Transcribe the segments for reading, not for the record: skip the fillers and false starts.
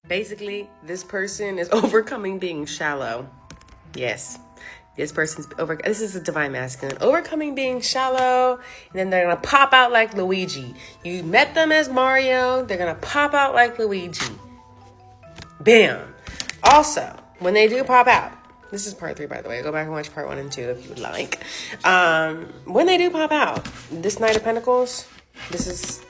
Basically, this person is overcoming being shallow. Yes. This is a divine masculine. Overcoming being shallow, and then they're gonna pop out like Luigi. You met them as Mario, they're gonna pop out like Luigi. Bam. Also, when they do pop out, this is part 3, by the way. Go back and watch part 1 and 2 if you would like. When they do pop out, this Knight of Pentacles, this is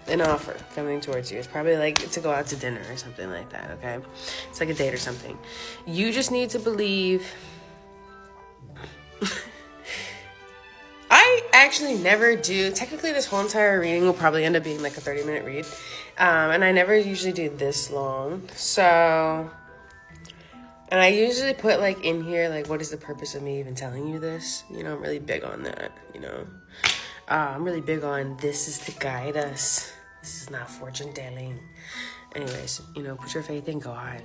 an offer coming towards you. It's probably like to go out to dinner or something like that, okay? It's like a date or something. You just need to believe. I actually never do. Technically, this whole entire reading will probably end up being like a 30-minute read. And I never usually do this long. So, and I usually put like in here, like, what is the purpose of me even telling you this? You know, I'm really big on that, you know. I'm really big on this is to guide us. This is not fortune telling. Anyways, you know, put your faith in God.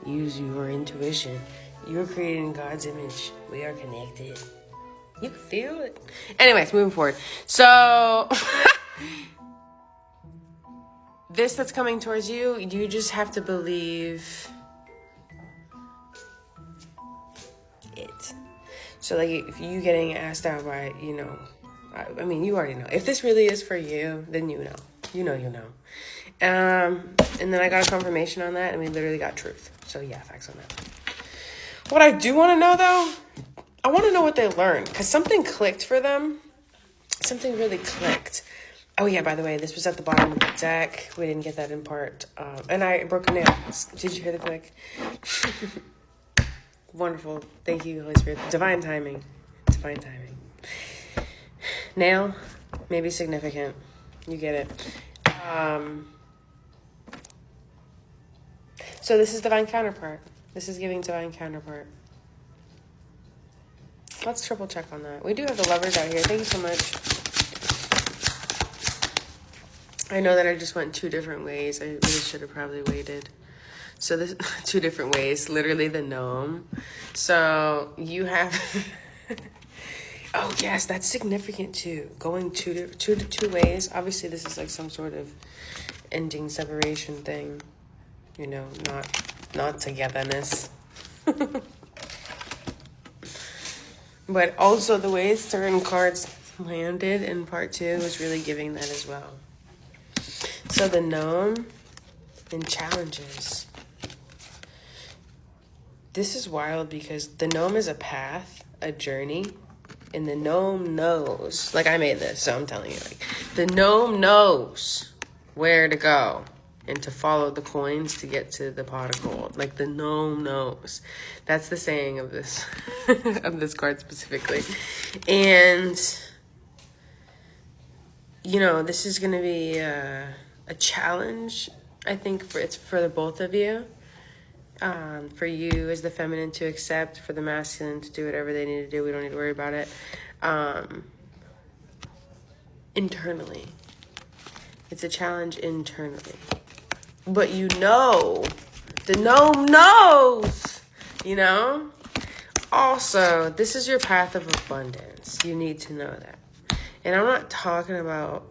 Use your intuition. You're created in God's image. We are connected. You can feel it. Anyways, moving forward. So, this that's coming towards you, you just have to believe it. So, like, if you getting asked out by, you know, I mean, you already know. If this really is for you, then you know. You know. And then I got a confirmation on that, and we literally got truth. So, yeah, facts on that. What I do want to know, though, I want to know what they learned. Because something clicked for them. Something really clicked. Oh, yeah, by the way, this was at the bottom of the deck. We didn't get that in part. And I broke a nail. Did you hear the click? Wonderful. Thank you, Holy Spirit. Divine timing. Divine timing. Nail, maybe significant. You get it. So this is divine counterpart. This is giving divine counterpart. Let's triple check on that. We do have the lovers out here. Thank you so much. I know that I just went 2 different ways. I really should have probably waited. So this 2 different ways. Literally the gnome. So you have... Oh, yes, that's significant too. Going two ways. Obviously, this is like some sort of ending separation thing. You know, not togetherness. But also the way certain cards landed in part 2 was really giving that as well. So the gnome and challenges. This is wild because the gnome is a path, a journey. And the gnome knows, like I made this, so I'm telling you, like the gnome knows where to go and to follow the coins to get to the pot of gold. Like the gnome knows. That's the saying of this, of this card specifically. And, you know, this is going to be a challenge, I think, for the both of you. For you as the feminine to accept, for the masculine to do whatever they need to do. We don't need to worry about it. Internally. It's a challenge internally. But you know, the gnome knows, you know? Also, this is your path of abundance. You need to know that. And I'm not talking about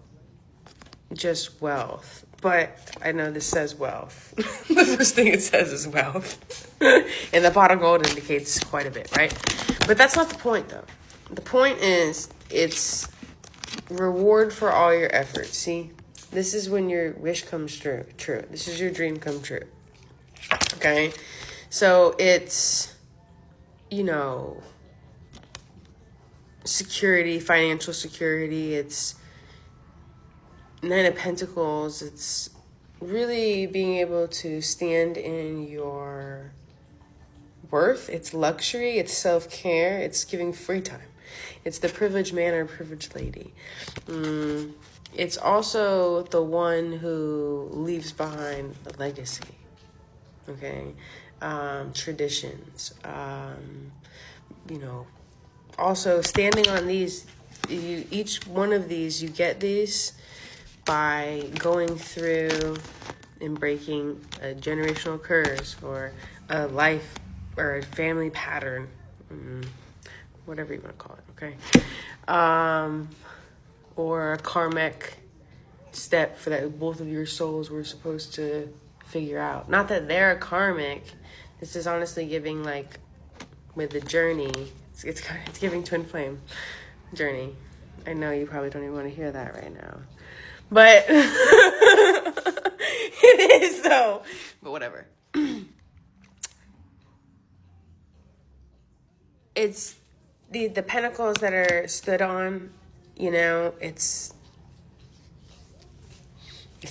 just wealth. But I know this says wealth. The first thing it says is wealth. And the pot of gold indicates quite a bit, right? But that's not the point, though. The point is it's reward for all your efforts. See, this is when your wish comes true. This is your dream come true. Okay? So it's, you know, security, financial security. It's 9 of Pentacles, it's really being able to stand in your worth. It's luxury, it's self-care, it's giving free time. It's the privileged man or privileged lady. It's also the one who leaves behind a legacy, okay? Traditions, you know. Also, standing on these, each one of these, you get these by going through and breaking a generational curse or a life or a family pattern, whatever you want to call it, okay? Or a karmic step for that both of your souls were supposed to figure out. Not that they're karmic. This is honestly giving, like, with the journey, it's giving twin flame journey. I know you probably don't even want to hear that right now, but it is though. But whatever. It's the pentacles that are stood on, you know, it's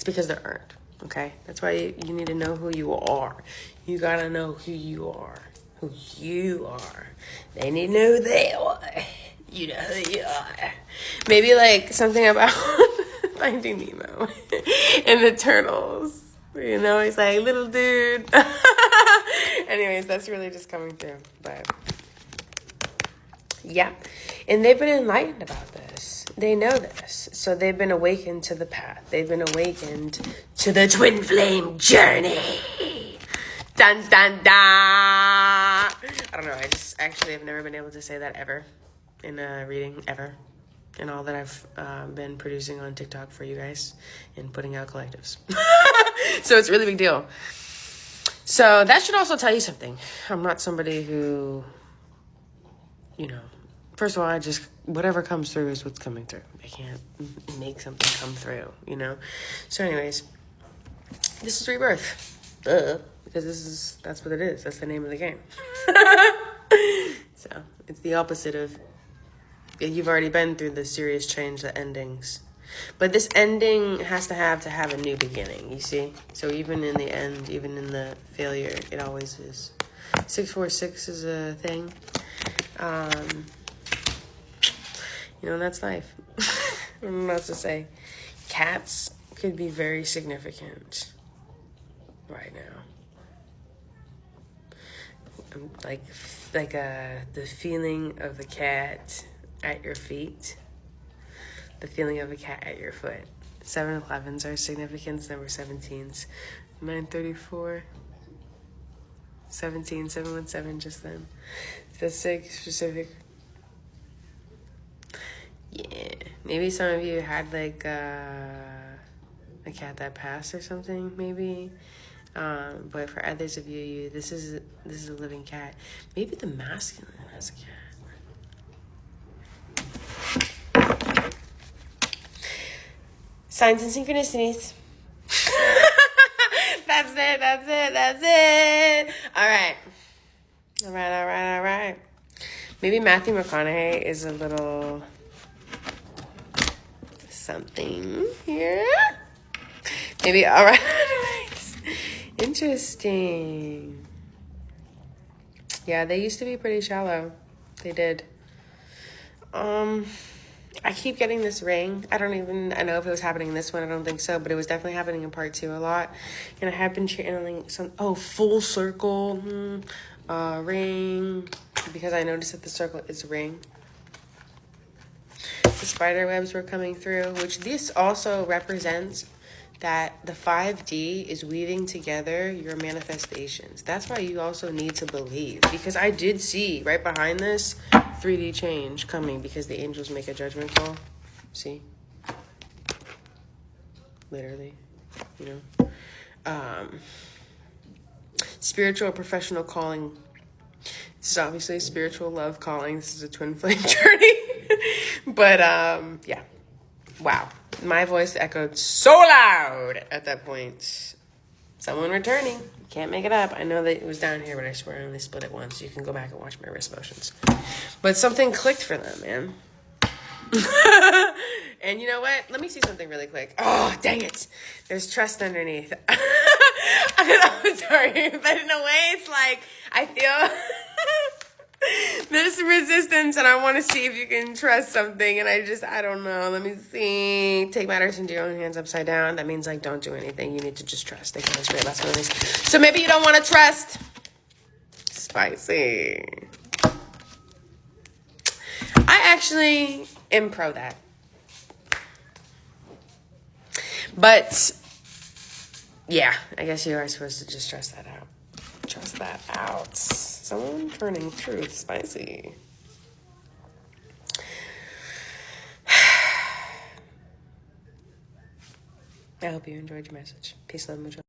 because they're earned, okay? That's why you need to know who you are. You gotta know who you are. Who you are. They need to know who they are. You know who you are. Maybe like something about Finding Nemo and the turtles. You know, he's like, little dude. Anyways, that's really just coming through. But yeah. And they've been enlightened about this. They know this. So they've been awakened to the path. They've been awakened to the twin flame journey. Dun, dun, dun. I don't know. I just actually have never been able to say that ever in a reading, ever. In all that I've been producing on TikTok for you guys and putting out collectives. So it's a really big deal. So that should also tell you something. I'm not somebody who, you know, first of all, I just, whatever comes through is what's coming through. I can't make something come through, you know? So anyways, this is rebirth. Because that's what it is. That's the name of the game. So it's the opposite of, you've already been through the serious change, the endings. But this ending has to have a new beginning, you see? So even in the end, even in the failure, it always is. 646 is a thing. You know, that's life. I don't know what else to say. Cats could be very significant right now. Like the feeling of the cat at your feet. The feeling of a cat at your foot. 7-Elevens are significance, number 17s. 934. 17, 717 just then. The 6 specific. Yeah. Maybe some of you had like a cat that passed or something, maybe. But for others of you, this is a living cat. Maybe the masculine has a cat. Signs and synchronicities. That's it. All right. Maybe Matthew McConaughey is a little something here. Maybe, all right. Interesting. Yeah, they used to be pretty shallow. They did. I keep getting this ring. I know if it was happening in this one. I don't think so, but it was definitely happening in part 2 a lot. And I have been channeling full circle ring, because I noticed that the circle is ring. The spider webs were coming through, which this also represents that the 5D is weaving together your manifestations. That's why you also need to believe, because I did see right behind this 3D change coming, because the angels make a judgment call. See? Literally, you know. Spiritual professional calling. This is obviously a spiritual love calling. This is a twin flame journey. But yeah. Wow. My voice echoed so loud at that point. Someone returning. Can't make it up. I know that it was down here, but I swear I only split it once. You can go back and watch my wrist motions. But something clicked for them, man. And you know what? Let me see something really quick. Oh, dang it. There's trust underneath. I'm sorry, but in a way, it's like, I feel there's resistance, and I want to see if you can trust something, and I don't know. Let me see. Take matters into your own hands upside down. That means, like, don't do anything. You need to just trust. That's what it is. So maybe you don't want to trust. Spicy. I actually am pro that. But, yeah, I guess you are supposed to just trust that out. Trust that out. Someone turning truth spicy. I hope you enjoyed your message. Peace, love, mucho.